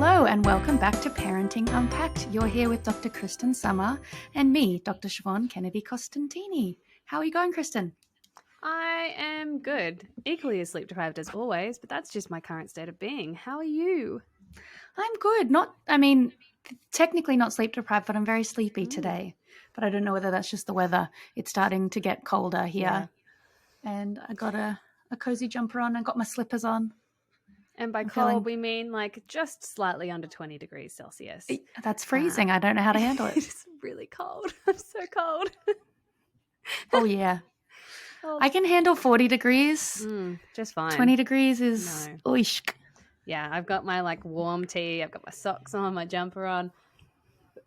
Hello and welcome back to Parenting Unpacked. You're here with Dr. Kristen Summer and me, Dr. Siobhan Kennedy Costantini. How are you going, Kristen? I am good. Equally as sleep deprived as always, but that's just my current state of being. How are you? I'm good. Technically not sleep deprived, but I'm very sleepy today. But I don't know whether that's just the weather. It's starting to get colder here. Yeah. And I got a cozy jumper on and got my slippers on. And by cold, we mean like just slightly under 20 degrees Celsius. That's freezing. I don't know how to handle it. It's really cold. I'm so cold. Oh, yeah. I can handle 40 degrees. Just fine. 20 degrees is oishk. Yeah, I've got my like warm tea. I've got my socks on, my jumper on.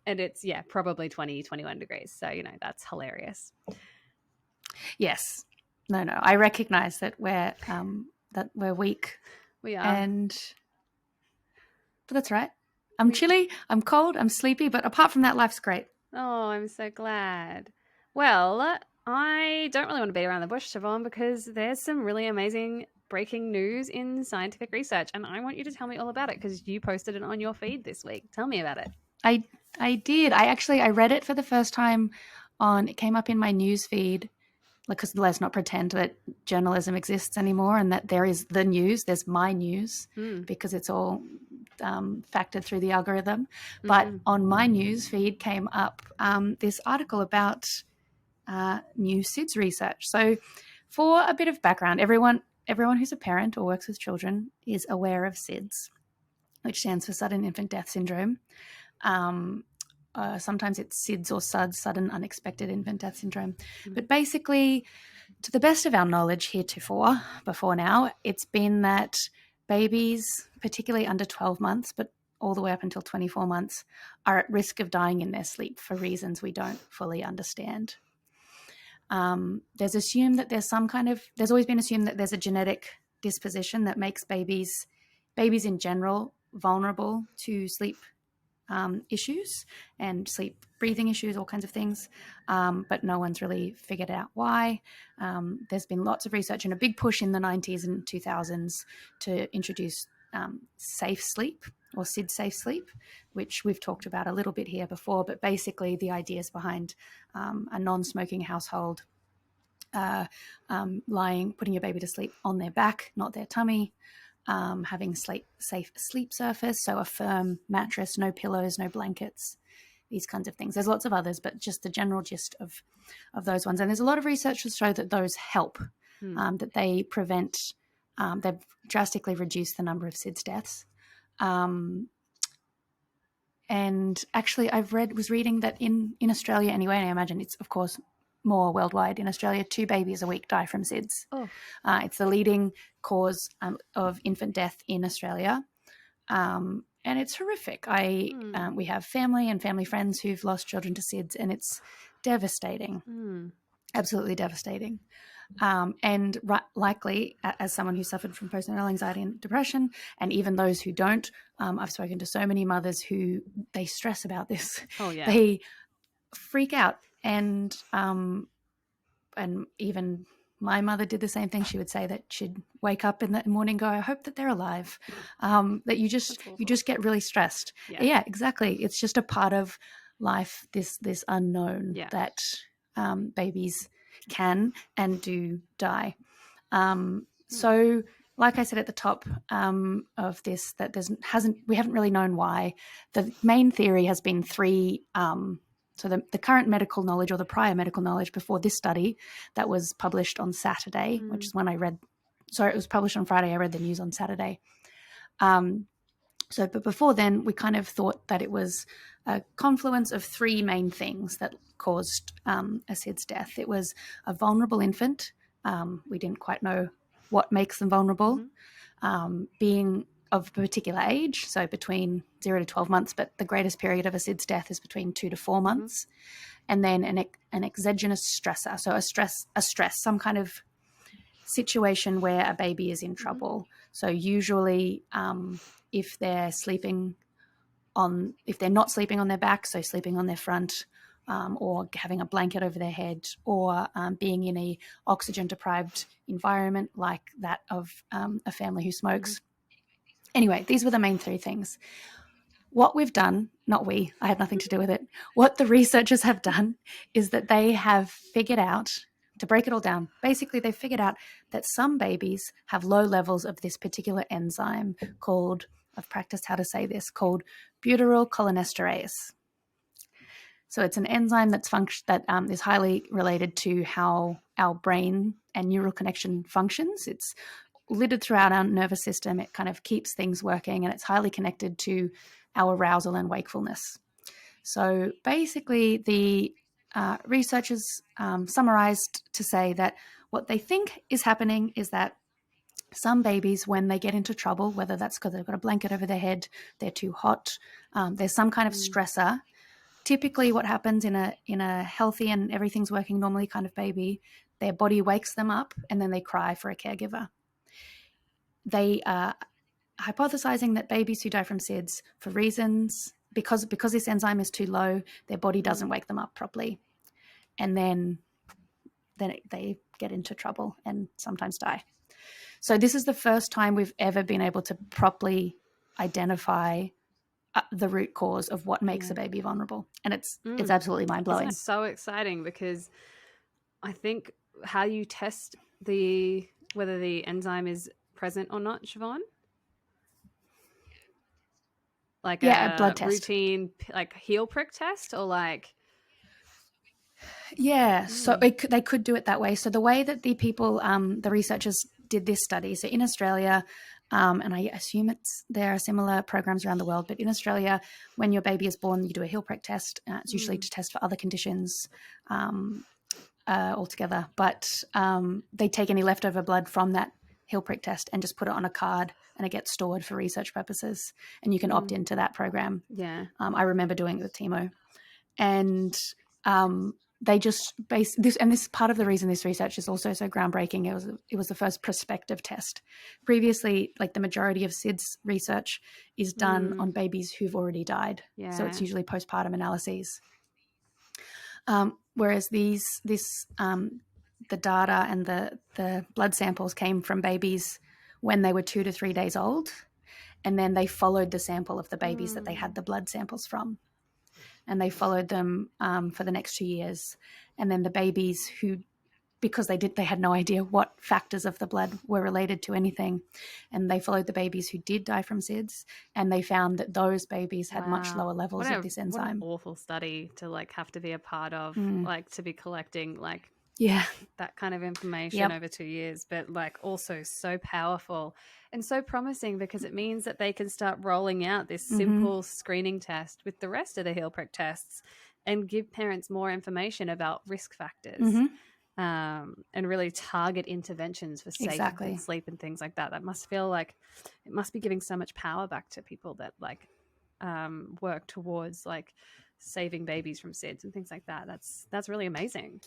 And it's, probably 20, 21 degrees. So, that's hilarious. Yes. No. I recognize that we're weak. We are. But that's right. I'm chilly, I'm cold, I'm sleepy, but apart from that, life's great. Oh, I'm so glad. Well, I don't really want to beat around the bush, Siobhan, because there's some really amazing breaking news in scientific research, and I want you to tell me all about it because you posted it on your feed this week. Tell me about it. I did. I read it for the first time it came up in my news feed, because let's not pretend that journalism exists anymore and that there is the news, there's my news, because it's all factored through the algorithm. But on my news feed came up this article about new SIDS research. So for a bit of background, everyone who's a parent or works with children is aware of SIDS, which stands for Sudden Infant Death Syndrome. Sometimes it's SIDS or SUDS, Sudden Unexpected Infant Death Syndrome. But basically, to the best of our knowledge before now, it's been that babies, particularly under 12 months, but all the way up until 24 months, are at risk of dying in their sleep for reasons we don't fully understand. There's always been assumed that there's a genetic disposition that makes babies in general vulnerable to sleep issues and sleep breathing issues, all kinds of things, but no one's really figured out why. There's been lots of research and a big push in the 90s and 2000s to introduce safe sleep or SID safe sleep, which we've talked about a little bit here before, but basically the ideas behind a non-smoking household, putting your baby to sleep on their back, not their tummy, having safe sleep surface, so a firm mattress, no pillows, no blankets, these kinds of things. There's lots of others, but just the general gist of those ones. And there's a lot of research to show that those help, that they prevent, they've drastically reduced the number of SIDS deaths. And actually was reading that in Australia anyway, and I imagine it's of course more worldwide, in Australia, 2 babies a week die from SIDS. It's the leading cause of infant death in Australia. And it's horrific. We have family and family friends who've lost children to SIDS, and it's devastating, absolutely devastating. And likely, as someone who suffered from postnatal anxiety and depression, and even those who don't, I've spoken to so many mothers who they stress about this. Oh, yeah. They freak out. And even my mother did the same thing. She would say that she'd wake up in the morning, go, I hope that they're alive. That you just get really stressed. Yeah, exactly. It's just a part of life, this unknown that babies can and do die. So like I said at the top of this, that we haven't really known why. The main theory has been 3. So the current medical knowledge, or the prior medical knowledge before this study that was published on Saturday, which is when it was published on Friday. I read the news on Saturday. But before then, we kind of thought that it was a confluence of 3 main things that caused a SIDS death. It was a vulnerable infant. We didn't quite know what makes them vulnerable. Being of a particular age, so between 0 to 12 months, but the greatest period of a SIDS death is between 2 to 4 months. And then an exogenous stressor, so a stress, some kind of situation where a baby is in trouble. So usually if they're not sleeping on their back, so sleeping on their front, or having a blanket over their head, or being in a oxygen deprived environment like that of a family who smokes. Anyway, these were the main 3 things. What we've done, not we, I had nothing to do with it. What the researchers have done is that they have figured out, to break it all down, basically they've figured out that some babies have low levels of this particular enzyme called, I've practiced how to say this, called butyrylcholinesterase. So it's an enzyme that is highly related to how our brain and neural connection functions. It's littered throughout our nervous system. It kind of keeps things working, and it's highly connected to our arousal and wakefulness. So basically, the researchers summarized to say that what they think is happening is that some babies, when they get into trouble, whether that's because they've got a blanket over their head, they're too hot, there's some kind of stressor. Typically, what happens in a healthy and everything's working normally kind of baby, their body wakes them up and then they cry for a caregiver. They are hypothesizing that babies who die from SIDS, for reasons because this enzyme is too low, their body doesn't wake them up properly, and then they get into trouble and sometimes die. So this is the first time we've ever been able to properly identify the root cause of what makes a baby vulnerable, and it's absolutely mind-blowing. It's so exciting because I think how you test whether the enzyme is present or not, Siobhan, like a blood test, routine like heel prick test, or like so they could do it that way. So the way that the people the researchers did this study, so in Australia, and I assume there are similar programs around the world, but in Australia, when your baby is born, you do a heel prick test. It's usually to test for other conditions altogether. But they take any leftover blood from that heel prick test and just put it on a card, and it gets stored for research purposes. And you can opt into that program. Yeah. I remember doing it with Timo. And they just base this, and this is part of the reason this research is also so groundbreaking. It was the first prospective test. Previously, like the majority of SIDS research is done on babies who've already died. Yeah. So it's usually postpartum analyses. Whereas the data and the blood samples came from babies when they were 2 to 3 days old, and then they followed the sample of the babies that they had the blood samples from. And they followed them for the next 2 years. And then the babies who, because they had no idea what factors of the blood were related to anything, and they followed the babies who did die from SIDS, and they found that those babies had much lower levels of this enzyme. What an awful study to like have to be a part of, like to be collecting like that kind of information over 2 years, but like also so powerful and so promising, because it means that they can start rolling out this simple screening test with the rest of the heel prick tests and give parents more information about risk factors, and really target interventions for safe and sleep and things like that. That must feel like it must be giving so much power back to people that like work towards like saving babies from SIDS and things like that. That's really amazing.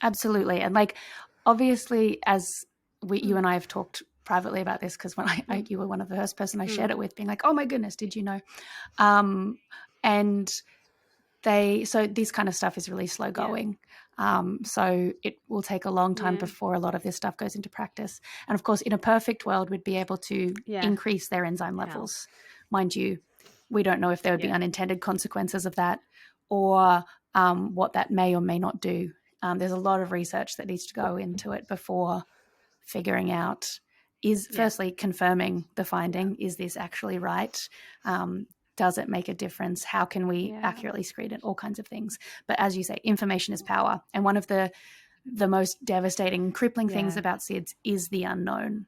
Absolutely. And like, obviously, as you and I have talked privately about this, because when you were one of the first person I shared it with, being like, oh my goodness, did you know? And so this kind of stuff is really slow going. So it will take a long time before a lot of this stuff goes into practice. And of course, in a perfect world, we'd be able to increase their enzyme levels. Mind you, we don't know if there would be unintended consequences of that, or what that may or may not do. There's a lot of research that needs to go into it before figuring out, firstly confirming the finding. Is this actually right? Does it make a difference? How can we accurately screen it? All kinds of things. But as you say, information is power. And one of the most devastating, crippling things about SIDS is the unknown,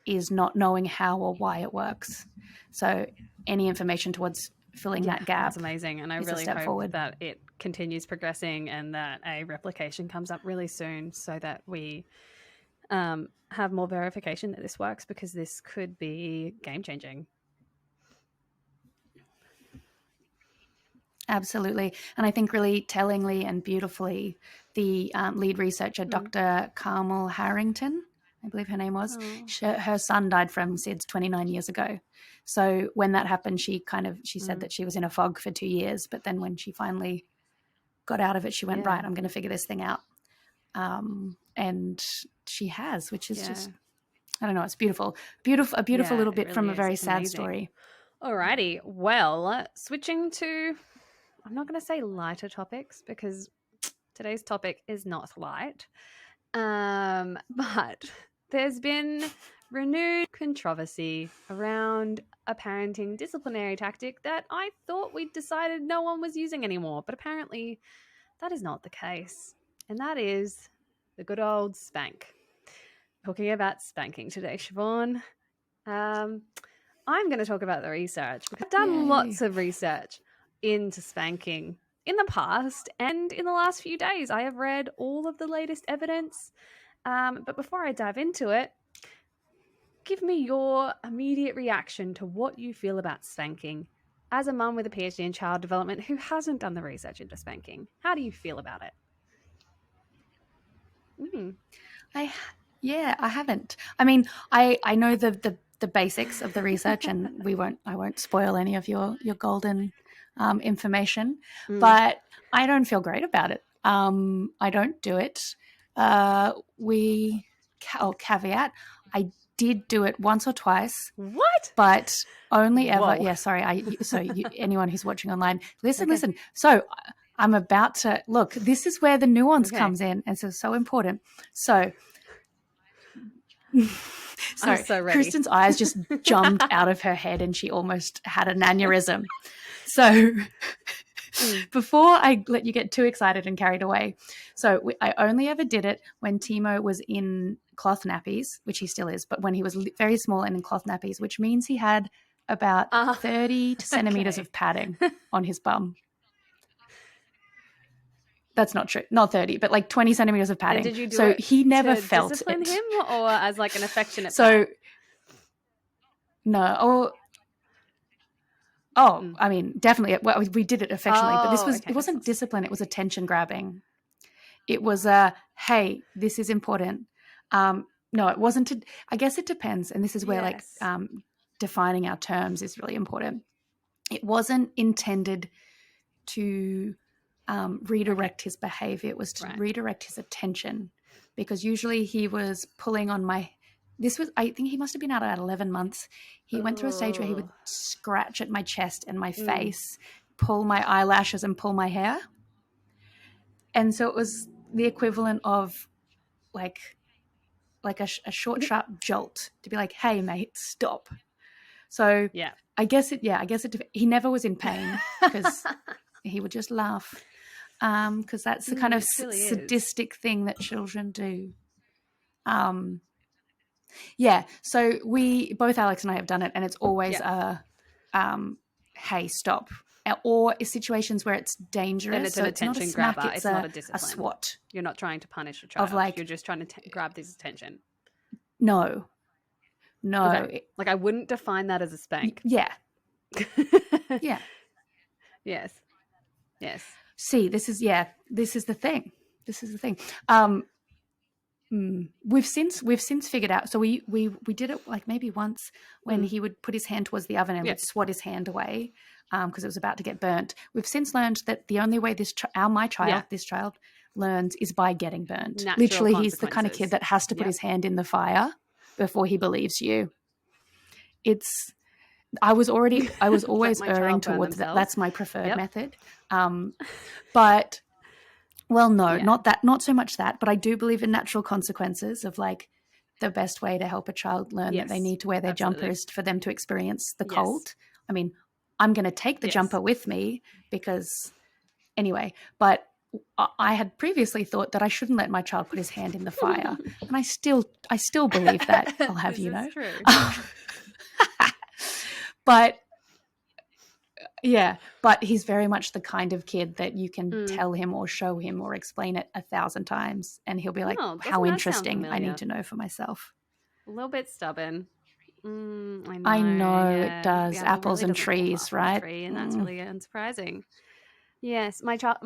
is not knowing how or why it works. So any information towards filling that gap. That's amazing. And I really hope that it continues progressing and that a replication comes up really soon, so that we have more verification that this works, because this could be game-changing. Absolutely. And I think really tellingly and beautifully, the lead researcher, Dr. Carmel Harrington, I believe her name was, her son died from SIDS 29 years ago. So when that happened, she said that she was in a fog for 2 years, but then when she finally got out of it, she went, right, I'm going to figure this thing out. And she has, which is just I don't know. It's beautiful. A beautiful Yeah, little it bit from really a is. very It's sad amazing. story. Alrighty. Well, switching to, I'm not going to say lighter topics because today's topic is not light. But there's been renewed controversy around a parenting disciplinary tactic that I thought we'd decided no one was using anymore, but apparently that is not the case. And that is the good old spank. Talking about spanking today, Siobhan. Um, I'm going to talk about the research because I've done Yay. lots of research into spanking in the past, and in the last few days, I have read all of the latest evidence. But before I dive into it, give me your immediate reaction to what you feel about spanking as a mum with a PhD in child development who hasn't done the research into spanking. How do you feel about it? I haven't. I mean, I know the basics of the research, and I won't spoil any of your golden information, but I don't feel great about it. I don't do it. Caveat, I did do it once or twice. What? But only ever. Whoa. Yeah, sorry. Anyone who's watching online, listen. Okay. So I'm about to look. This is where the nuance comes in, and so important. So, sorry, I'm so ready. Kristen's eyes just jumped out of her head, and she almost had an aneurysm. So, before I let you get too excited and carried away, so I only ever did it when Timo was in cloth nappies, which he still is, but when he was very small and in cloth nappies, which means he had about 30 centimeters of padding on his bum. That's not true. Not 30, but like 20 centimeters of padding. And did you do so it he never to felt discipline it. him or as like an affectionate So, pat? no. I mean, definitely. Well, we did it affectionately, but it wasn't discipline. It was attention grabbing. It was hey, this is important. No, it wasn't. I guess it depends. And this is where defining our terms is really important. It wasn't intended to redirect his behavior. It was to redirect his attention, because usually he was pulling on my, I think he must have been out at 11 months. He went through a stage where he would scratch at my chest and my face, pull my eyelashes and pull my hair. And so it was the equivalent of like a short, sharp jolt to be like, hey, mate, stop. So I guess he never was in pain because he would just laugh. Because that's the kind of sadistic thing that children do. So both Alex and I have done it, and it's always hey, stop. Or situations where it's dangerous. Then it's an attention grabber. It's not a discipline. A swat. You're not trying to punish a child. You're just trying to grab this attention. No. Okay. Like I wouldn't define that as a spank. Yeah. Yeah. Yes. See, this is the thing. We've since figured out. So we did it like maybe once when he would put his hand towards the oven and would swat his hand away because it was about to get burnt. We've since learned that the only way this child learns is by getting burnt. Literally, he's the kind of kid that has to put his hand in the fire before he believes you. I was always erring towards that. That's my preferred method. But not so much that, but I do believe in natural consequences of like the best way to help a child learn that they need to wear their jumper is for them to experience the cold. I mean, I'm going to take the jumper with me because anyway, but I had previously thought that I shouldn't let my child put his hand in the fire. And I still believe that, I'll have you know. True. But he's very much the kind of kid that you can tell him or show him or explain it 1,000 times and he'll be like, how interesting, I need to know for myself. A little bit stubborn. I know it does. Apples really and trees, right? And that's really unsurprising. Yes, my child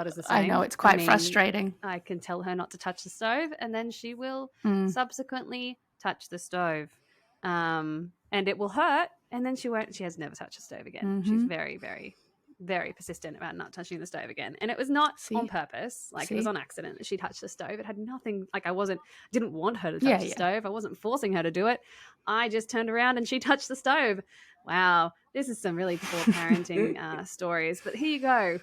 is the same. I know, it's quite frustrating. I can tell her not to touch the stove and then she will subsequently touch the stove. And it will hurt and then she won't. She has never touched the stove again. She's very, very very persistent about not touching the stove again. And it was not on See? purpose. Like, it See? was on accident that she touched the stove. It had nothing, like, didn't want her to touch Yeah, the yeah. stove. I wasn't forcing her to do it. I just turned around and she touched the stove. Wow. This is some really poor parenting stories. But here you go.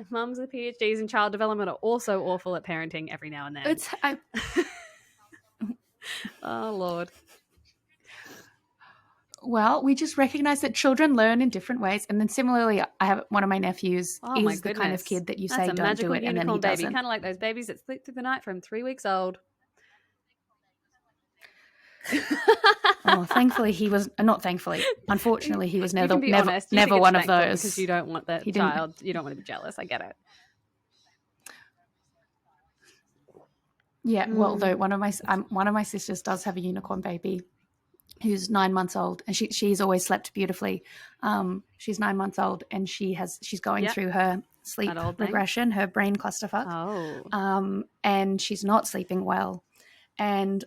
Mums with PhDs in child development are also awful at parenting every now and then. Oh, Lord. Well, we just recognize that children learn in different ways. And then similarly, I have one of my nephews Oh, my is the kind of goodness. kid that you That's say a don't do magical it, and then he unicorn baby, doesn't. kind of like those babies that sleep through the night from 3 weeks old. Oh, thankfully he was not thankfully. Unfortunately, he was You can be never honest. You think never it's one of thankful those. because you don't want that He didn't- child. You don't want to be jealous. I get it. Yeah, well, though one of my sisters does have a unicorn baby who's 9 months old, and she's always slept beautifully. She's 9 months old, and she's going Yep. through her sleep That old thing. regression, her brain clusterfuck. Oh. And she's not sleeping well. And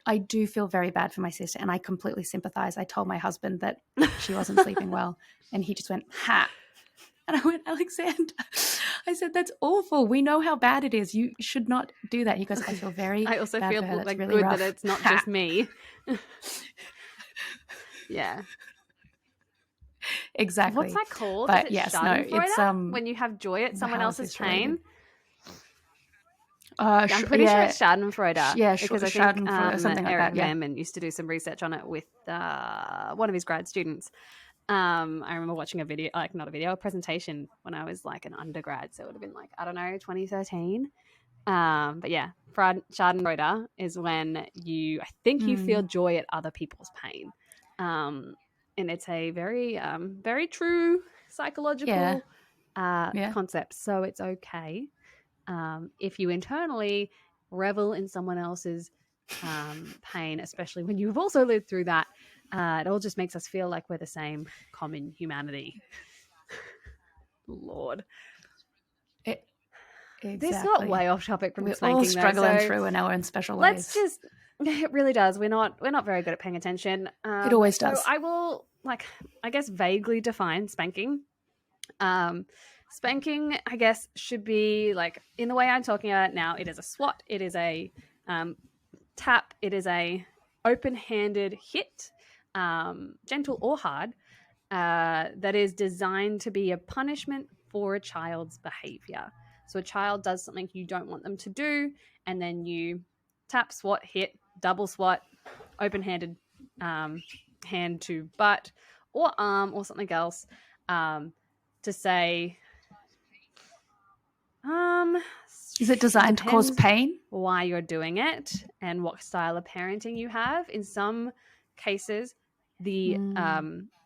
I do feel very bad for my sister, and I completely sympathize. I told my husband that she wasn't sleeping well, and he just went, ha. And I went, Alexander, I said, that's awful. We know how bad it is. You should not do that. He goes, I feel very I also bad feel for her. like That's really good rough. that it's not just me. Yeah. Exactly. What's that called? But is it yes, no, Schadenfreude? it's when you have joy at someone how is else's this related? pain. I'm pretty sure yeah, it's Schadenfreude. yeah, because I think Schadenfreude, something like Eric that. Yeah. Veman used to do some research on it with one of his grad students. I remember watching a presentation when I was like an undergrad, so it would have been like, I don't know, 2013. But yeah, Schadenfreude is when I think you feel joy at other people's pain. And it's a very, very true psychological concept. So it's okay if you internally revel in someone else's pain, especially when you've also lived through that. It all just makes us feel like we're the same common humanity. Lord. Exactly. This got way off topic from we're spanking. All struggling though, so through in our own special ways. It really does. We're not very good at paying attention. It always does. So I will, I guess, vaguely define spanking. Spanking, I guess, should be like, in the way I'm talking about it now, it is a swat, it is a tap, it is a open-handed hit, gentle or hard, that is designed to be a punishment for a child's behavior. So a child does something you don't want them to do, and then you tap, swat, hit, double swat, open-handed hand to butt or arm or something else, to say, is it designed to cause pain? Why you're doing it and what style of parenting you have. In some cases, the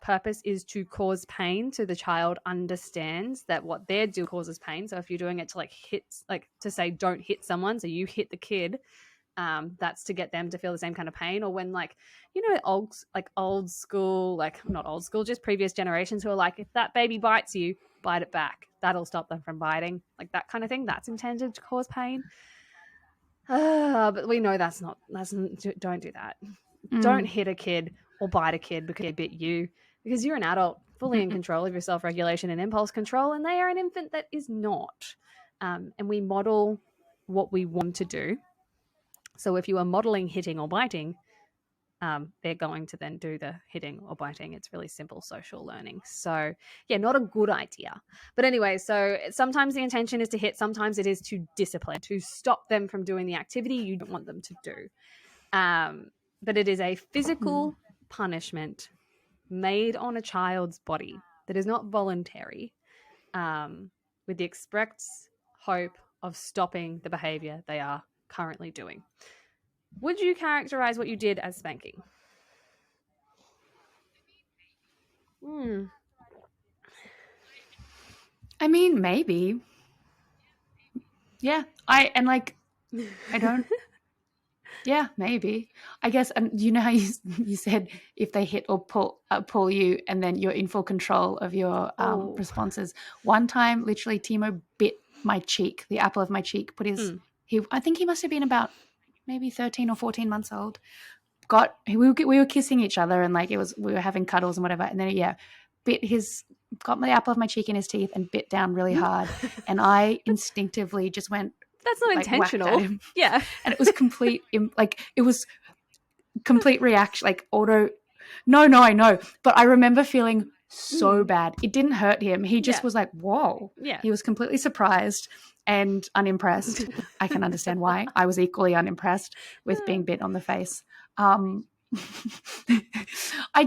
purpose is to cause pain, so the child understands that what they're doing causes pain. So if you're doing it to to say don't hit someone, so you hit the kid, that's to get them to feel the same kind of pain. Or when old school, not old school, just previous generations who are like, if that baby bites you, bite it back. That'll stop them from biting. Like that kind of thing. That's intended to cause pain. But we know don't do that. Don't hit a kid or bite a kid because they bit you, because you're an adult fully in control of your self-regulation and impulse control, and they are an infant that is not. And we model what we want to do. So if you are modeling hitting or biting, they're going to then do the hitting or biting. It's really simple social learning. So yeah, not a good idea. But anyway, so sometimes the intention is to hit, sometimes it is to discipline, to stop them from doing the activity you don't want them to do. But it is a physical punishment made on a child's body that is not voluntary, with the express hope of stopping the behavior they are currently doing. Would you characterize what you did as spanking? I mean, maybe. Yeah. I don't. Yeah, maybe. I guess, and you know how you said if they hit or pull you, and then you're in full control of your responses. One time, literally, Timo bit my cheek, the apple of my cheek. I think he must have been about maybe 13 or 14 months old. We were kissing each other, and we were having cuddles and whatever, and then bit got the apple of my cheek in his teeth and bit down really hard. And I instinctively just went, That's not like, whacked intentional. at him. Yeah. And it was complete, like, it was complete reaction, like auto. No, I know. But I remember feeling so bad. It didn't hurt him. He just was like, whoa. Yeah. He was completely surprised and unimpressed. I can understand why. I was equally unimpressed with being bit on the face. I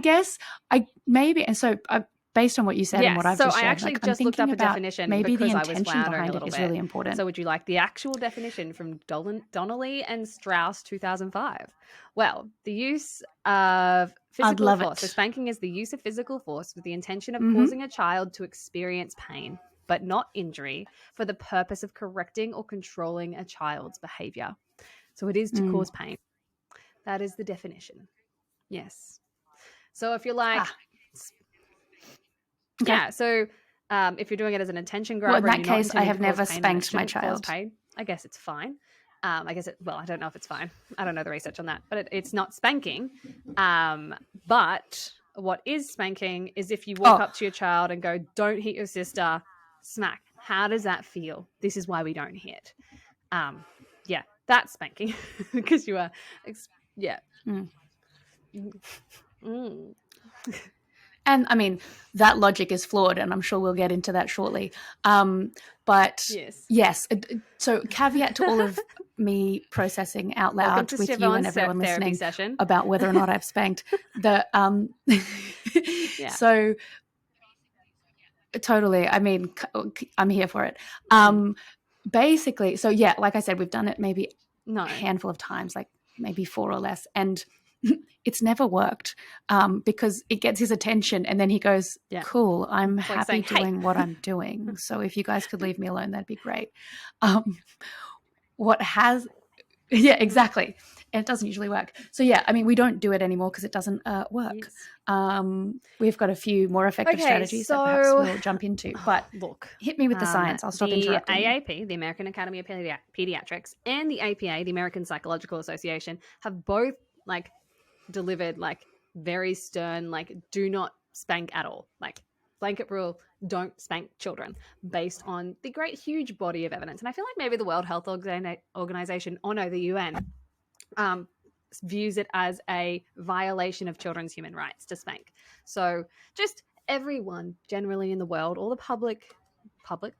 guess based on what you said and what I've just shared, I actually like, just looked up a definition maybe because the I was intention floundering behind a it little is bit. really important. So would you like the actual definition from Donnelly and Strauss 2005? Well, the use of physical force. So spanking is the use of physical force with the intention of causing a child to experience pain, but not injury, for the purpose of correcting or controlling a child's behavior. So it is to cause pain. That is the definition. Yes. So if you're like... Okay. Yeah, so if you're doing it as an attention grabber, well, in that and case, I have never spanked my child. Pain, I guess it's fine. I don't know if it's fine. I don't know the research on that, but it's not spanking. But what is spanking is if you walk up to your child and go, "Don't hit your sister," smack. How does that feel? This is why we don't hit. Yeah, that's spanking because you are, yeah. And I mean, that logic is flawed, and I'm sure we'll get into that shortly. But yes. So caveat to all of me processing out loud with you and everyone listening about whether or not I've spanked. So totally. I mean, I'm here for it. Basically, so yeah, like I said, we've done it maybe a handful of times, like maybe 4 or less, and it's never worked because it gets his attention and then he goes, cool, I'm happy doing what I'm doing. So if you guys could leave me alone, that'd be great. Exactly. And it doesn't usually work. So yeah, I mean, we don't do it anymore because it doesn't work. Yes. We've got a few more effective strategies that perhaps we'll jump into. But look, hit me with the science. I'll stop interrupting. The AAP, the American Academy of Pediatrics, and the APA, the American Psychological Association, have both like delivered like very stern, like, do not spank at all, like blanket rule, don't spank children, based on the great huge body of evidence. And I feel like maybe the World Health Organization, or no, the UN, views it as a violation of children's human rights to spank. So just everyone generally in the world, all the public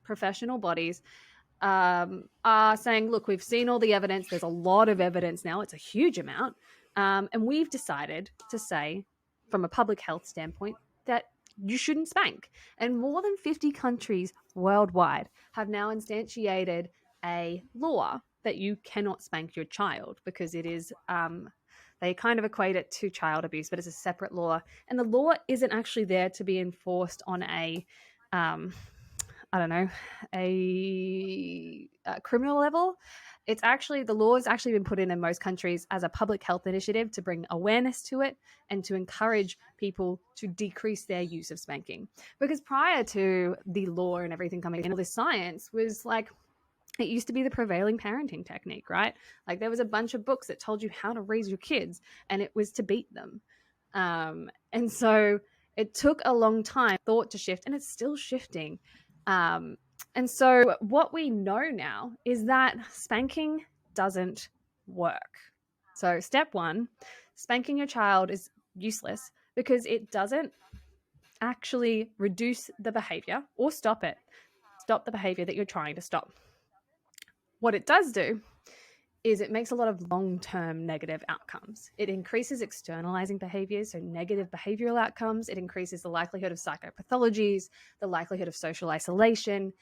professional bodies are saying, look, we've seen all the evidence. There's a lot of evidence now. It's a huge amount. And we've decided to say, from a public health standpoint, that you shouldn't spank. And more than 50 countries worldwide have now instantiated a law that you cannot spank your child because it is, they kind of equate it to child abuse, but it's a separate law. And the law isn't actually there to be enforced on a criminal level. It's actually, the law has actually been put in most countries as a public health initiative to bring awareness to it and to encourage people to decrease their use of spanking. Because prior to the law and everything coming in, all this science was like, it used to be the prevailing parenting technique, right? Like there was a bunch of books that told you how to raise your kids, and it was to beat them. And so it took a long time, thought to shift, and it's still shifting. And so what we know now is that spanking doesn't work. So step 1, spanking your child is useless because it doesn't actually reduce the behavior or stop the behavior that you're trying to stop. What it does do is it makes a lot of long-term negative outcomes. It increases externalizing behaviors, so negative behavioral outcomes. It increases the likelihood of psychopathologies, the likelihood of social isolation.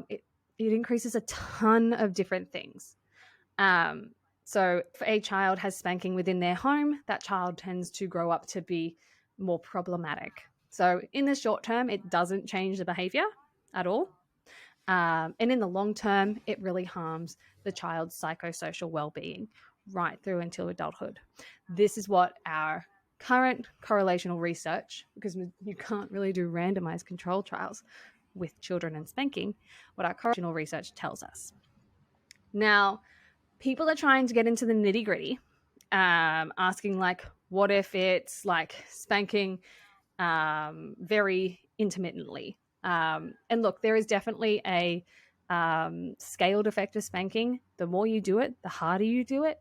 It increases a ton of different things. So if a child has spanking within their home, that child tends to grow up to be more problematic. So in the short term, it doesn't change the behavior at all. And in the long term, it really harms the child's psychosocial well-being right through until adulthood. This is what our current correlational research, because you can't really do randomized control trials with children and spanking, what our correlational research tells us. Now, people are trying to get into the nitty-gritty, asking like, what if it's like spanking very intermittently. And look, there is definitely a scaled effect of spanking. The more you do it, the harder you do it,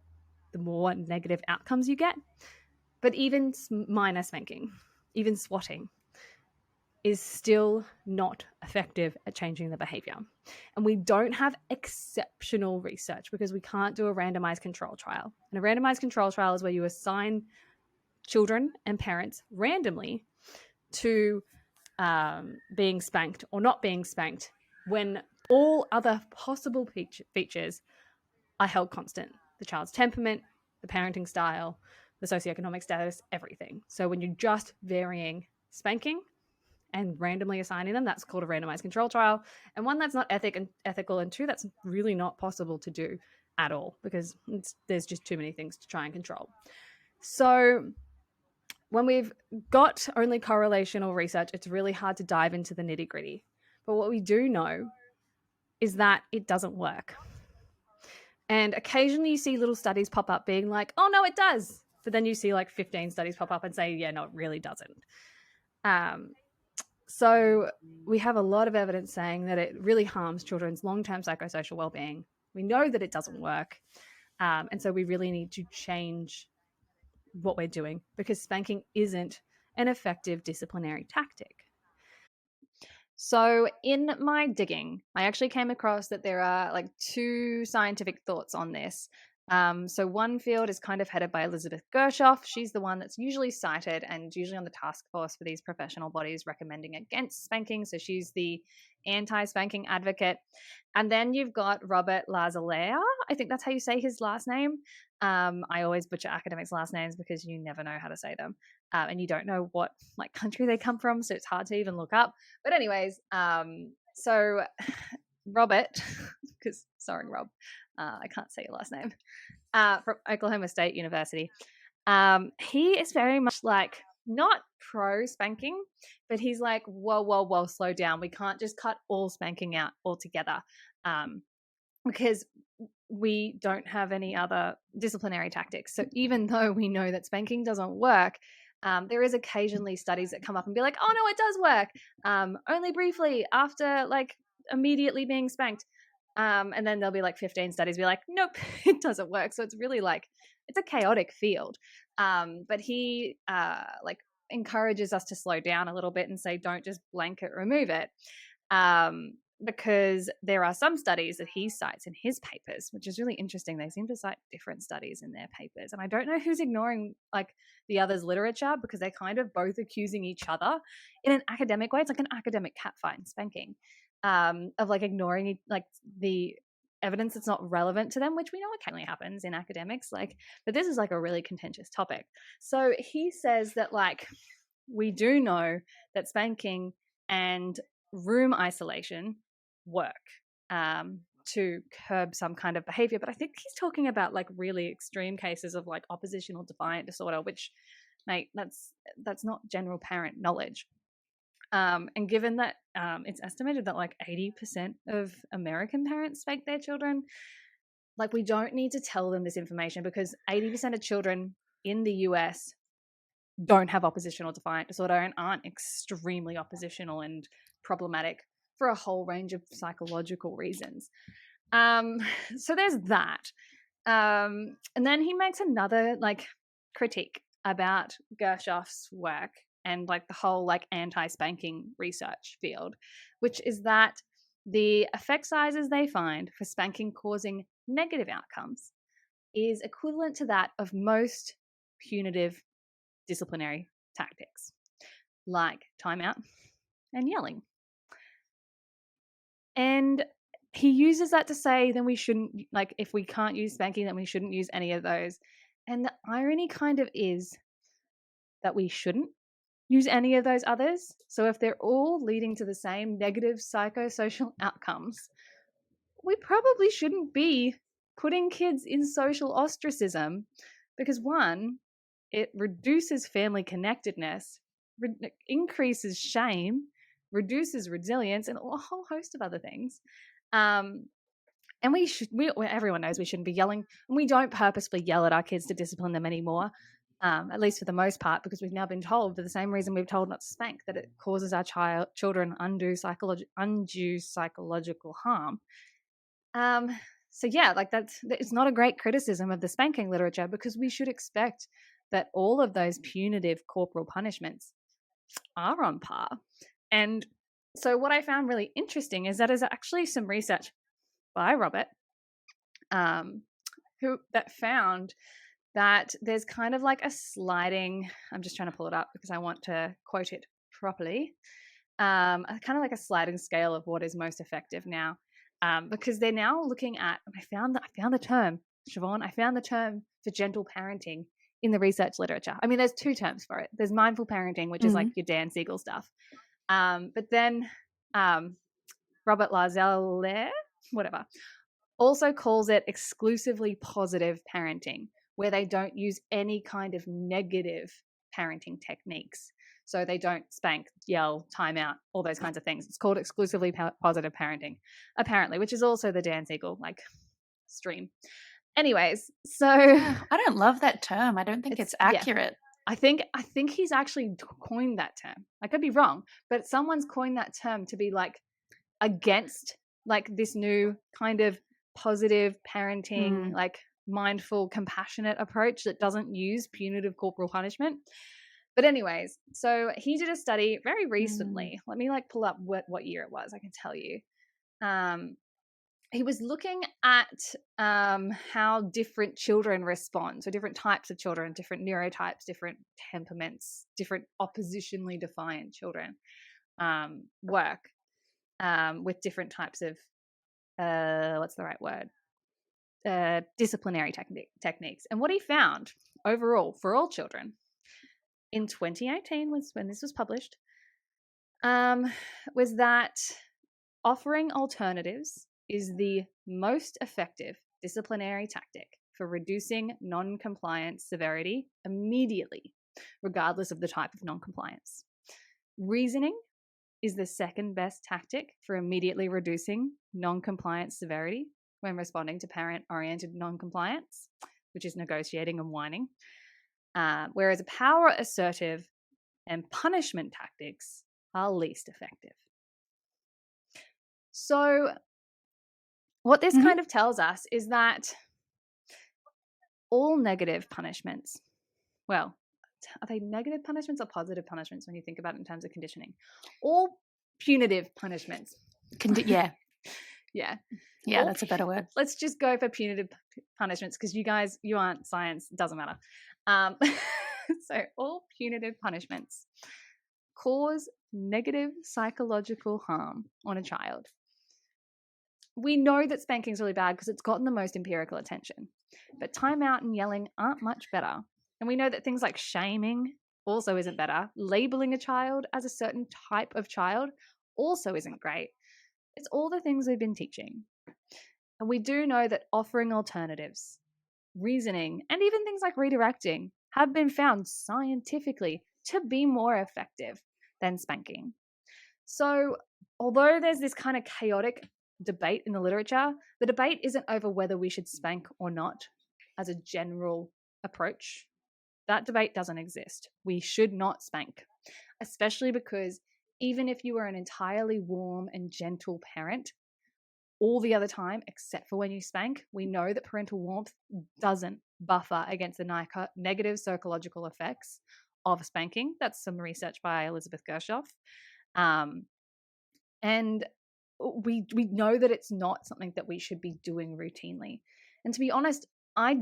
the more negative outcomes you get. But even minor spanking, even swatting, is still not effective at changing the behavior. And we don't have exceptional research because we can't do a randomized control trial. And a randomized control trial is where you assign children and parents randomly to being spanked or not being spanked when all other possible features are held constant. The child's temperament, the parenting style, the socioeconomic status, everything. So when you're just varying spanking and randomly assigning them, that's called a randomized control trial. And one, that's not ethical, and two, that's really not possible to do at all because there's just too many things to try and control. So when we've got only correlational research, it's really hard to dive into the nitty gritty. But what we do know is that it doesn't work. And occasionally you see little studies pop up being like, oh, no, it does. But then you see like 15 studies pop up and say, yeah, no, it really doesn't. So we have a lot of evidence saying that it really harms children's long-term psychosocial well-being. We know that it doesn't work. And so we really need to change what we're doing because spanking isn't an effective disciplinary tactic. So in my digging, I actually came across that there are like two scientific thoughts on this. So one field is kind of headed by Elizabeth Gershoff. She's the one that's usually cited and usually on the task force for these professional bodies recommending against spanking. So she's the anti-spanking advocate. And then you've got Robert Lazalega. I think that's how you say his last name. I always butcher academics' last names because you never know how to say them. And you don't know what like country they come from, so it's hard to even look up. But anyways, so Robert, because sorry, Rob, I can't say your last name, from Oklahoma State University. He is very much like not pro spanking, but he's like, whoa, slow down. We can't just cut all spanking out altogether because we don't have any other disciplinary tactics. So even though we know that spanking doesn't work, there is occasionally studies that come up and be like, oh no, it does work. Only briefly after like immediately being spanked. And then there'll be like 15 studies be like, nope, it doesn't work. So it's really like, it's a chaotic field. But he like encourages us to slow down a little bit and say, don't just blanket remove it. Because there are some studies that he cites in his papers, which is really interesting. They seem to cite different studies in their papers. And I don't know who's ignoring like the other's literature because they're kind of both accusing each other in an academic way. It's like an academic catfight and spanking of like ignoring like the evidence that's not relevant to them, which we know occasionally happens in academics. Like, but this is like a really contentious topic. So he says that like we do know that spanking and room isolation work to curb some kind of behavior, but I think he's talking about like really extreme cases of like oppositional defiant disorder, which, mate, that's not general parent knowledge. And given that it's estimated that like 80% of American parents spank their children, like we don't need to tell them this information because 80% of children in the US don't have oppositional defiant disorder and aren't extremely oppositional and problematic for a whole range of psychological reasons. So there's that. And then he makes another like critique about Gershoff's work and like the whole like anti-spanking research field, which is that the effect sizes they find for spanking causing negative outcomes is equivalent to that of most punitive disciplinary tactics like timeout and yelling. And he uses that to say then we shouldn't, like if we can't use spanking, then we shouldn't use any of those. And the irony kind of is that we shouldn't use any of those others. So if they're all leading to the same negative psychosocial outcomes, we probably shouldn't be putting kids in social ostracism because one, it reduces family connectedness, increases shame, reduces resilience, and a whole host of other things. And everyone knows we shouldn't be yelling, and we don't purposefully yell at our kids to discipline them anymore. at least for the most part, because we've now been told, for the same reason we've told not to spank, that it causes our children undue psychological harm. So yeah, like it's not a great criticism of the spanking literature, because we should expect that all of those punitive corporal punishments are on par. And so what I found really interesting is that there's actually some research by Robert that found that there's kind of like a sliding, I'm just trying to pull it up because I want to quote it properly, kind of like a sliding scale of what is most effective now, because they're now looking at, I found the term, Siobhan, I found the term for gentle parenting in the research literature. I mean, there's two terms for it. There's mindful parenting, which is like your Dan Siegel stuff. But then Robert Lazeller, whatever, also calls it exclusively positive parenting, where they don't use any kind of negative parenting techniques. So they don't spank, yell, time out, all those kinds of things. It's called exclusively positive parenting, apparently, which is also the Dan Siegel stream. Anyways, so I don't love that term. I don't think it's accurate. I think he's actually coined that term. I could be wrong, but someone's coined that term to be like against like this new kind of positive parenting, like mindful, compassionate approach that doesn't use punitive corporal punishment. But anyways, so he did a study very recently. Let me like pull up what year it was. I can tell you. He was looking at how different children respond. So different types of children, different neurotypes, different temperaments, different oppositionally defiant children work with different types of, what's the right word? Disciplinary techniques. And what he found overall for all children in 2018 was when this was published, was that offering alternatives is the most effective disciplinary tactic for reducing non-compliance severity immediately, regardless of the type of non-compliance. Reasoning is the second best tactic for immediately reducing non-compliance severity when responding to parent-oriented non-compliance, which is negotiating and whining. Whereas power assertive and punishment tactics are least effective. So what this kind of tells us is that all negative punishments, well, are they negative punishments or positive punishments when you think about it in terms of conditioning? All punitive punishments. Yeah. Yeah. Yeah, that's a better word. Let's just go for punitive punishments because you aren't science, doesn't matter. So all punitive punishments cause negative psychological harm on a child. We know that spanking is really bad because it's gotten the most empirical attention, but timeout and yelling aren't much better. And we know that things like shaming also isn't better. Labeling a child as a certain type of child also isn't great. It's all the things we've been teaching. And we do know that offering alternatives, reasoning, and even things like redirecting have been found scientifically to be more effective than spanking. So although there's this kind of chaotic debate in the literature, the debate isn't over whether we should spank or not as a general approach. That debate doesn't exist. We should not spank, especially because even if you are an entirely warm and gentle parent, all the other time, except for when you spank, we know that parental warmth doesn't buffer against the negative psychological effects of spanking. That's some research by Elizabeth Gershoff. And we know that it's not something that we should be doing routinely. And to be honest, I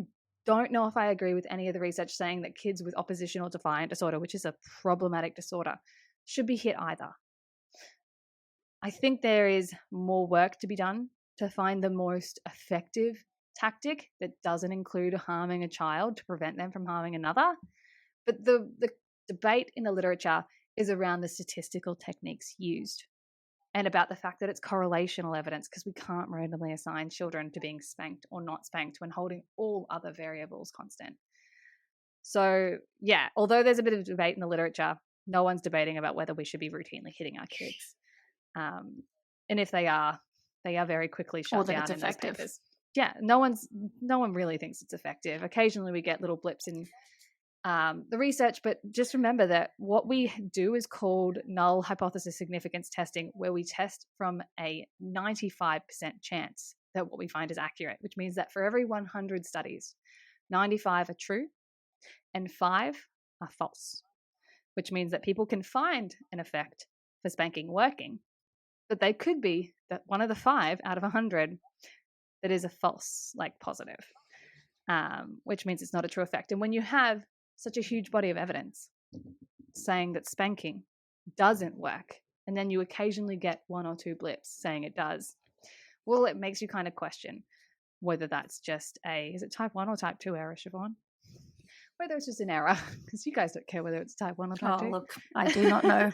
don't know if I agree with any of the research saying that kids with oppositional defiant disorder, which is a problematic disorder, should be hit either. I think there is more work to be done to find the most effective tactic that doesn't include harming a child to prevent them from harming another. But the debate in the literature is around the statistical techniques used and about the fact that it's correlational evidence because we can't randomly assign children to being spanked or not spanked when holding all other variables constant. So, yeah, although there's a bit of debate in the literature, no one's debating about whether we should be routinely hitting our kids. And if they are very quickly shut down in those papers. Yeah, no one really thinks it's effective. Occasionally we get little blips in the research, but just remember that what we do is called null hypothesis significance testing, where we test from a 95% chance that what we find is accurate, which means that for every 100 studies, 95 are true and 5 are false, which means that people can find an effect for spanking working, but they could be that one of the 5 out of 100 that is a false, like positive, which means it's not a true effect. And when you have such a huge body of evidence saying that spanking doesn't work, and then you occasionally get 1 or 2 blips saying it does, well, it makes you kind of question whether that's just is it type 1 or type 2 error, Siobhan? Whether it's just an error, because you guys don't care whether it's type 1 or type 2. Oh, look, I do not know.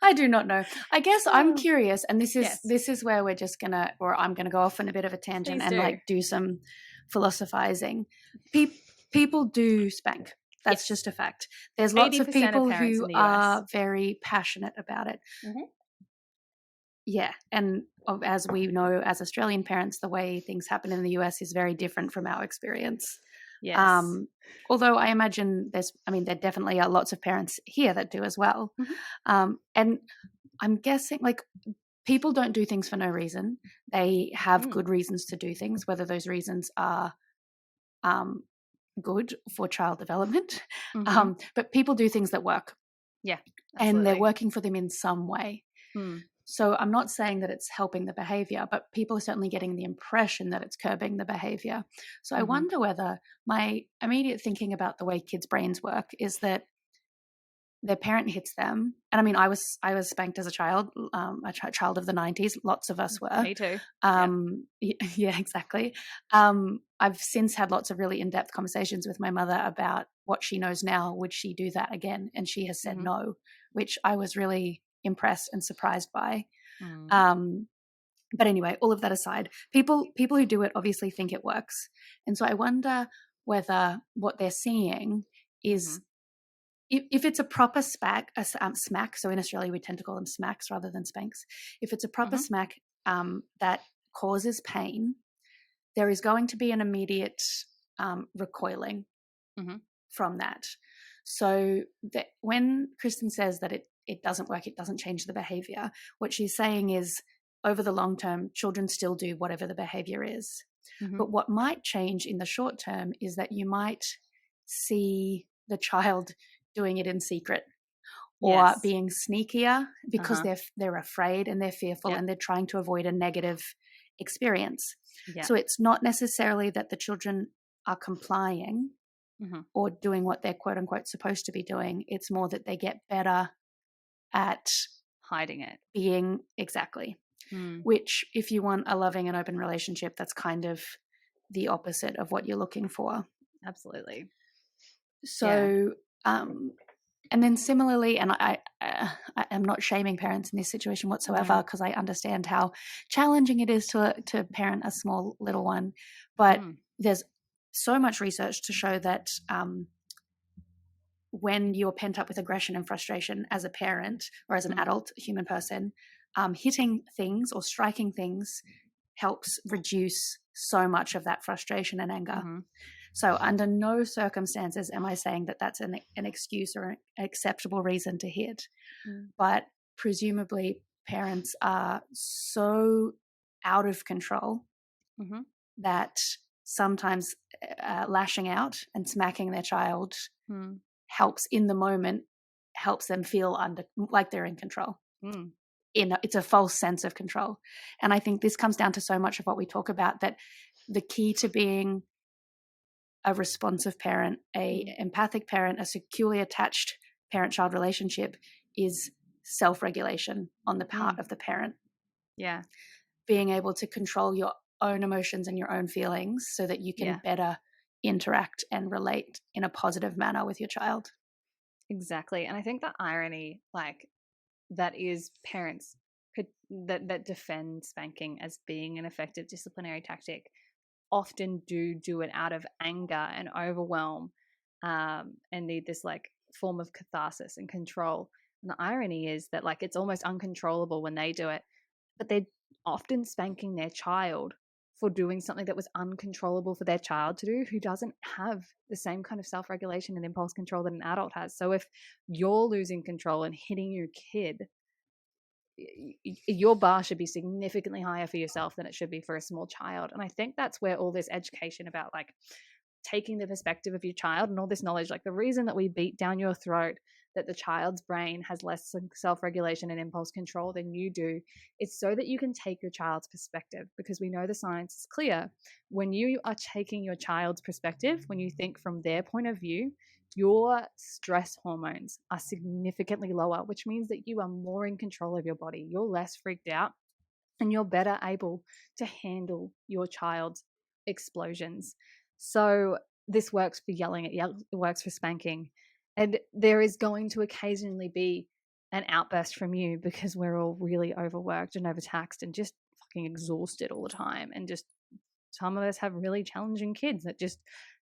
I do not know. I guess I'm curious, and this is where we're just gonna, or I'm gonna go off on a bit of a tangent and like do some philosophizing. People do spank. That's just a fact. There's lots of people who are very passionate about it. Mm-hmm. Yeah, and as we know, as Australian parents, the way things happen in the US is very different from our experience. Yes. Although I imagine there definitely are lots of parents here that do as well. Mm-hmm. And I'm guessing like people don't do things for no reason. They have good reasons to do things, whether those reasons are good for child development. Mm-hmm. But people do things that work. Yeah. Absolutely. And they're working for them in some way. Mm. So I'm not saying that it's helping the behavior, but people are certainly getting the impression that it's curbing the behavior. So I wonder whether my immediate thinking about the way kids' brains work is that their parent hits them. And I mean, I was spanked as a child, a child of the 90s. Lots of us were. Me too. Yeah, exactly. I've since had lots of really in-depth conversations with my mother about what she knows now. Would she do that again? And she has said no, which I was really impressed and surprised by. But anyway, all of that aside, people who do it obviously think it works. And so I wonder whether what they're seeing is if it's a proper smack, so in Australia we tend to call them smacks rather than spanks. If it's a proper smack that causes pain, there is going to be an immediate recoiling from that. So that when Kristen says that it doesn't work, it doesn't change the behavior, what she's saying is over the long term, children still do whatever the behavior is. But what might change in the short term is that you might see the child doing it in secret or being sneakier because they're afraid and they're fearful and they're trying to avoid a negative experience. So it's not necessarily that the children are complying or doing what they're quote unquote supposed to be doing. It's more that they get better at hiding it, being which if you want a loving and open relationship, that's kind of the opposite of what you're looking for. Absolutely. So and then similarly, and I am not shaming parents in this situation whatsoever because I understand how challenging it is to parent a small little one, but there's so much research to show that when you're pent up with aggression and frustration as a parent or as an adult human person, hitting things or striking things helps reduce so much of that frustration and anger. So under no circumstances am I saying that that's an excuse or an acceptable reason to hit. But presumably parents are so out of control that sometimes lashing out and smacking their child helps in the moment, helps them feel like they're in control. It's a false sense of control. And I think this comes down to so much of what we talk about, that the key to being a responsive parent, a empathic parent, a securely attached parent-child relationship is self-regulation on the part of the parent. Yeah. Being able to control your own emotions and your own feelings so that you can better interact and relate in a positive manner with your child. Exactly. And I think the irony, that is parents that defend spanking as being an effective disciplinary tactic often do it out of anger and overwhelm and need this form of catharsis and control. And the irony is that it's almost uncontrollable when they do it, but they're often spanking their child for doing something that was uncontrollable for their child to do, who doesn't have the same kind of self-regulation and impulse control that an adult has. So if you're losing control and hitting your kid, your bar should be significantly higher for yourself than it should be for a small child. And I think that's where all this education about like taking the perspective of your child and all this knowledge, like the reason that we beat down your throat that the child's brain has less self-regulation and impulse control than you do, it's so that you can take your child's perspective, because we know the science is clear. When you are taking your child's perspective, when you think from their point of view, your stress hormones are significantly lower, which means that you are more in control of your body. You're less freaked out and you're better able to handle your child's explosions. So this works for yelling, it works for spanking. And there is going to occasionally be an outburst from you because we're all really overworked and overtaxed and just fucking exhausted all the time. And just some of us have really challenging kids that just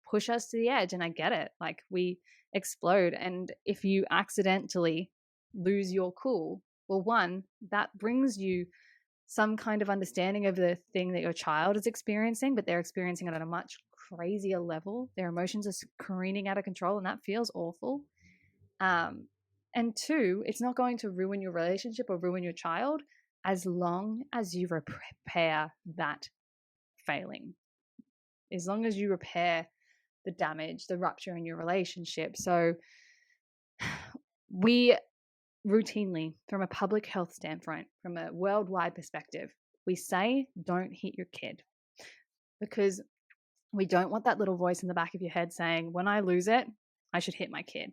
push us to the edge. And I get it. Like, we explode. And if you accidentally lose your cool, well, one, that brings you some kind of understanding of the thing that your child is experiencing, but they're experiencing it at a much crazier level. Their emotions are careening out of control, and that feels awful. And two, it's not going to ruin your relationship or ruin your child as long as you repair that failing, as long as you repair the damage, the rupture in your relationship. So we routinely, from a public health standpoint, from a worldwide perspective, we say don't hit your kid, because we don't want that little voice in the back of your head saying, when I lose it, I should hit my kid.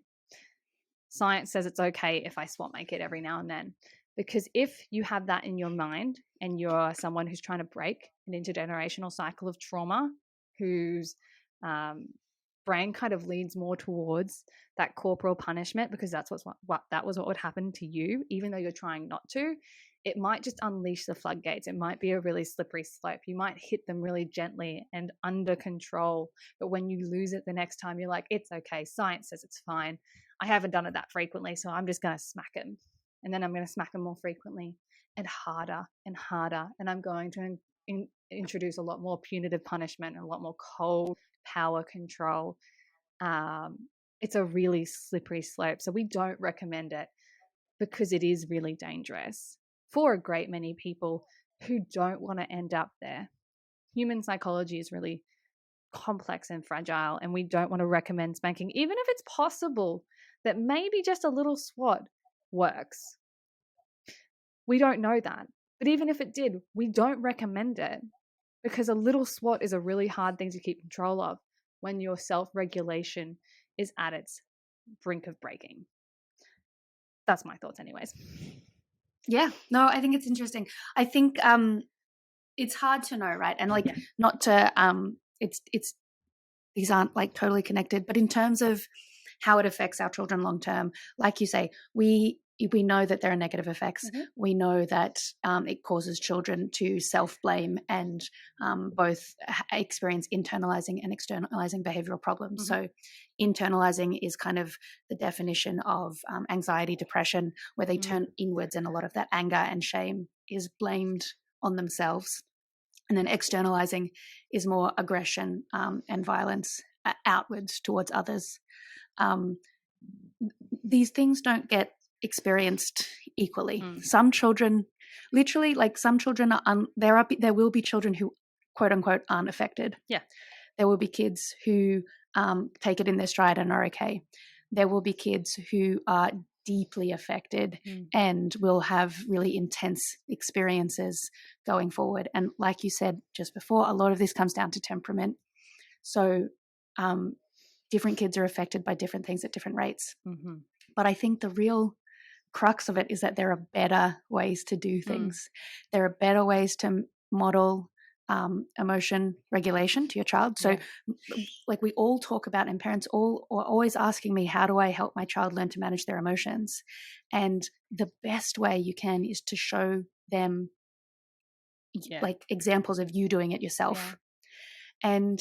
Science says it's okay if I swat my kid every now and then, because if you have that in your mind and you're someone who's trying to break an intergenerational cycle of trauma, whose brain kind of leans more towards that corporal punishment, because that was what would happen to you, even though you're trying not to, it might just unleash the floodgates. It might be a really slippery slope. You might hit them really gently and under control, but when you lose it the next time, you're like, it's okay, science says it's fine. I haven't done it that frequently, so I'm just going to smack him, and then I'm going to smack him more frequently and harder, and I'm going to introduce a lot more punitive punishment and a lot more cold power control. It's a really slippery slope, so we don't recommend it, because it is really dangerous for a great many people who don't want to end up there. Human psychology is really complex and fragile, and we don't want to recommend spanking, even if it's possible that maybe just a little swat works. We don't know that. But even if it did, we don't recommend it, because a little swat is a really hard thing to keep control of when your self-regulation is at its brink of breaking. That's my thoughts anyways. Yeah, no, I think it's interesting. I think it's hard to know, right? And like, not to it's these aren't like totally connected, but in terms of how it affects our children long term, like you say, we know that there are negative effects. Mm-hmm. We know that it causes children to self-blame and both experience internalizing and externalizing behavioral problems. Mm-hmm. So internalizing is kind of the definition of anxiety, depression, where they turn inwards, and a lot of that anger and shame is blamed on themselves. And then externalizing is more aggression and violence outwards towards others. These things don't get experienced equally. Some children, literally, like some children are there will be children who, quote unquote, aren't affected. Yeah, there will be kids who take it in their stride and are okay. There will be kids who are deeply affected and will have really intense experiences going forward. And like you said just before, a lot of this comes down to temperament. So different kids are affected by different things at different rates. Mm-hmm. But I think the real crux of it is that there are better ways to do things. There are better ways to model emotion regulation to your child. So like we all talk about, and parents all are always asking me, how do I help my child learn to manage their emotions? And the best way you can is to show them like examples of you doing it yourself. And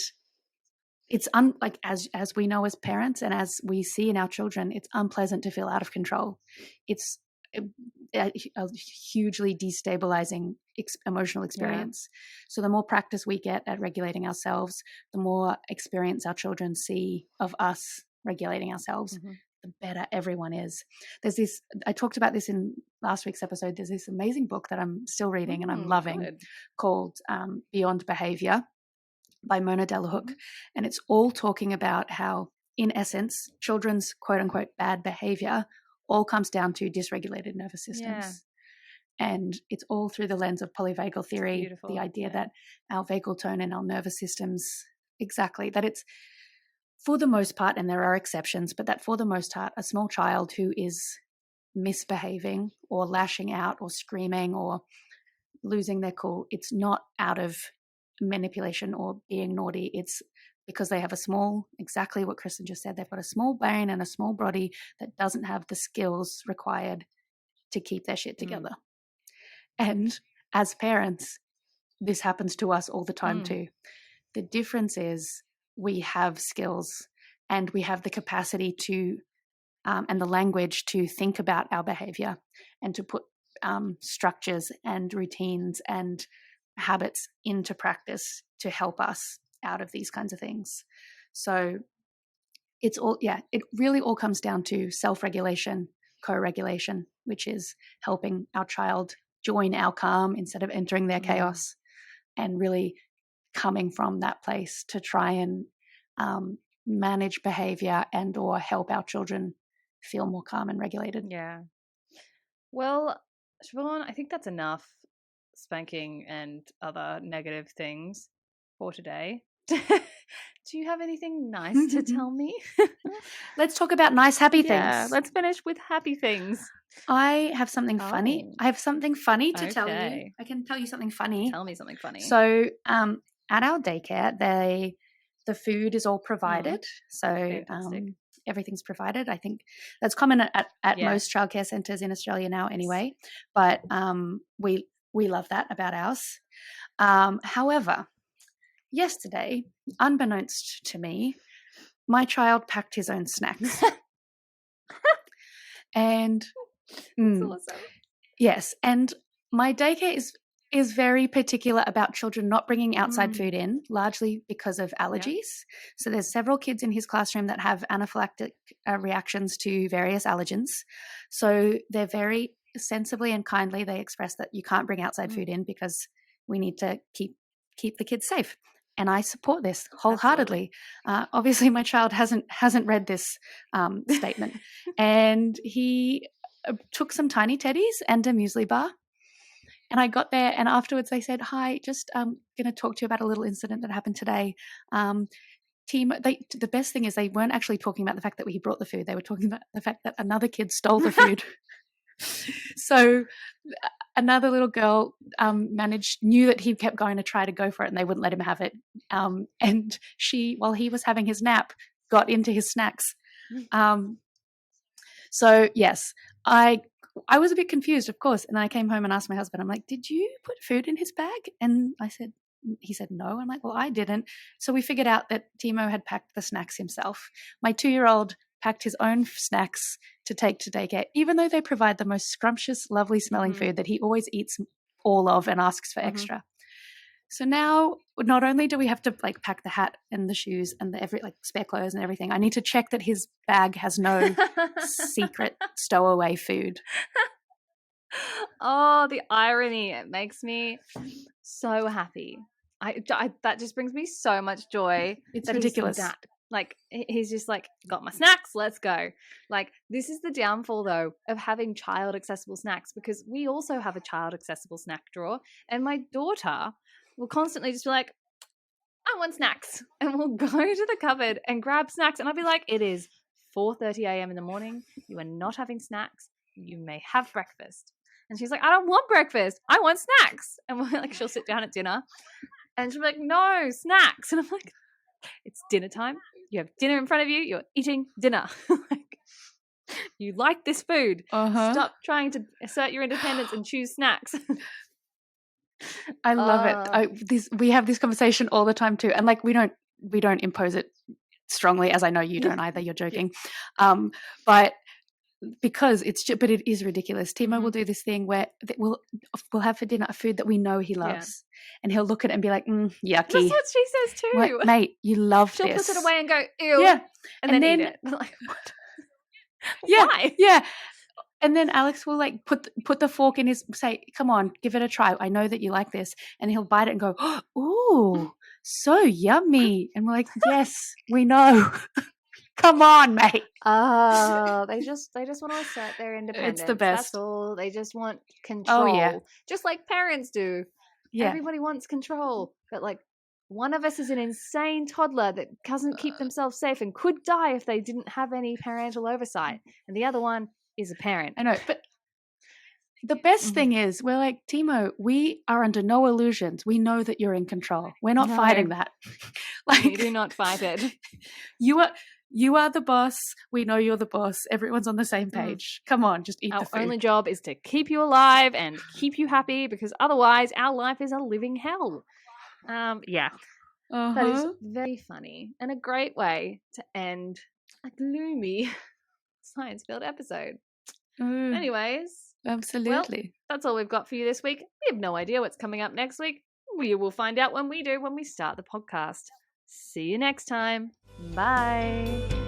it's like as we know as parents and as we see in our children, it's unpleasant to feel out of control. It's a hugely destabilizing emotional experience. So the more practice we get at regulating ourselves, the more experience our children see of us regulating ourselves, the better everyone is. There's this, I talked about this in last week's episode, there's this amazing book that I'm still reading and I'm loving called Beyond Behavior by Mona Delahooke. And it's all talking about how, in essence, children's quote unquote bad behavior all comes down to dysregulated nervous systems. And it's all through the lens of polyvagal theory, the idea that our vagal tone and our nervous systems, that it's, for the most part, and there are exceptions, but that for the most part, a small child who is misbehaving or lashing out or screaming or losing their cool, it's not out of manipulation or being naughty. It's because they have exactly what Kristen just said, they've got a small brain and a small body that doesn't have the skills required to keep their shit together. And as parents, this happens to us all the time too. The difference is we have skills and we have the capacity to and the language to think about our behavior and to put structures and routines and habits into practice to help us out of these kinds of things. So it's all, it really all comes down to self-regulation, co-regulation, which is helping our child join our calm instead of entering their chaos, and really coming from that place to try and manage behavior and or help our children feel more calm and regulated. Yeah. Well, Siobhan, I think that's enough spanking and other negative things for today. Do you have anything nice to tell me? Let's talk about nice, happy things. Yeah, let's finish with happy things. I have something funny. I have something funny to tell you. I can tell you something funny. Tell me something funny. So at our daycare, the food is all provided. So everything's provided. I think that's common at most childcare centres in Australia now anyway. But we love that about ours. However, yesterday, unbeknownst to me, my child packed his own snacks. And that's awesome. Yes, and my daycare is very particular about children not bringing outside food in, largely because of allergies. So there's several kids in his classroom that have anaphylactic reactions to various allergens. So they're very sensibly and kindly, they express that you can't bring outside food in because we need to keep the kids safe. And I support this wholeheartedly. Obviously, my child hasn't read this statement, and he took some tiny teddies and a muesli bar. And I got there, and afterwards they said, "Hi, just going to talk to you about a little incident that happened today." The best thing is they weren't actually talking about the fact that he brought the food. They were talking about the fact that another kid stole the food. So another little girl knew that he kept going to try to go for it, and they wouldn't let him have it. And she, while he was having his nap, got into his snacks. So yes, I was a bit confused, of course, and I came home and asked my husband, I'm like, "Did you put food in his bag?" And he said, "No." I'm like, "Well, I didn't." So we figured out that Timo had packed the snacks himself. My 2-year-old packed his own snacks to take to daycare, even though they provide the most scrumptious, lovely smelling food that he always eats all of and asks for extra. So now, not only do we have to pack the hat and the shoes and the spare clothes and everything, I need to check that his bag has no secret stowaway food. Oh, the irony! It makes me so happy. That just brings me so much joy. It's ridiculous. He's just got my snacks, let's go. This is the downfall though of having child accessible snacks, because we also have a child accessible snack drawer, and my daughter will constantly just be like, "I want snacks," and we'll go to the cupboard and grab snacks, and I'll be like, "It is 4:30 a.m. in the morning. You are not having snacks. You may have breakfast." And she's like, "I don't want breakfast. I want snacks." And she'll sit down at dinner and she'll be like, "No, snacks." And I'm like, "It's dinner time. You have dinner in front of you. You're eating dinner. You like this food. Stop trying to assert your independence and choose snacks." I love it. We have this conversation all the time too, and we don't impose it strongly, as I know you don't either. You're joking, but because it's just, but it is ridiculous. Timo will do this thing where we'll have for dinner a food that we know he loves, and he'll look at it and be like, yucky. That's what she says too. I'm like, mate, you love She'll this. put it away and go, ew, Yeah, and then eat it. Like, what? Yeah, Why? yeah. And then Alex will like put the fork in his, say, come on, give it a try. I know that you like this. And he'll bite it and go, ooh, so yummy. And we're like, yes, we know. Come on, mate. Oh, they just want to assert their independence. It's the best. That's all. They just want control. Oh, yeah. Just like parents do. Yeah. Everybody wants control. But like one of us is an insane toddler that doesn't keep themselves safe and could die if they didn't have any parental oversight. And the other one is a parent. I know, but the best thing is we're like, Timo, we are under no illusions. We know that you're in control. We're not fighting that. Like, we do not fight it. You are the boss. We know you're the boss. Everyone's on the same page. Come on, just eat the food. Our only job is to keep you alive and keep you happy, because otherwise our life is a living hell. Yeah. That is very funny and a great way to end a gloomy science-filled episode. Anyways. Absolutely. Well, that's all we've got for you this week. We have no idea what's coming up next week. We will find out when we start the podcast. See you next time. Bye.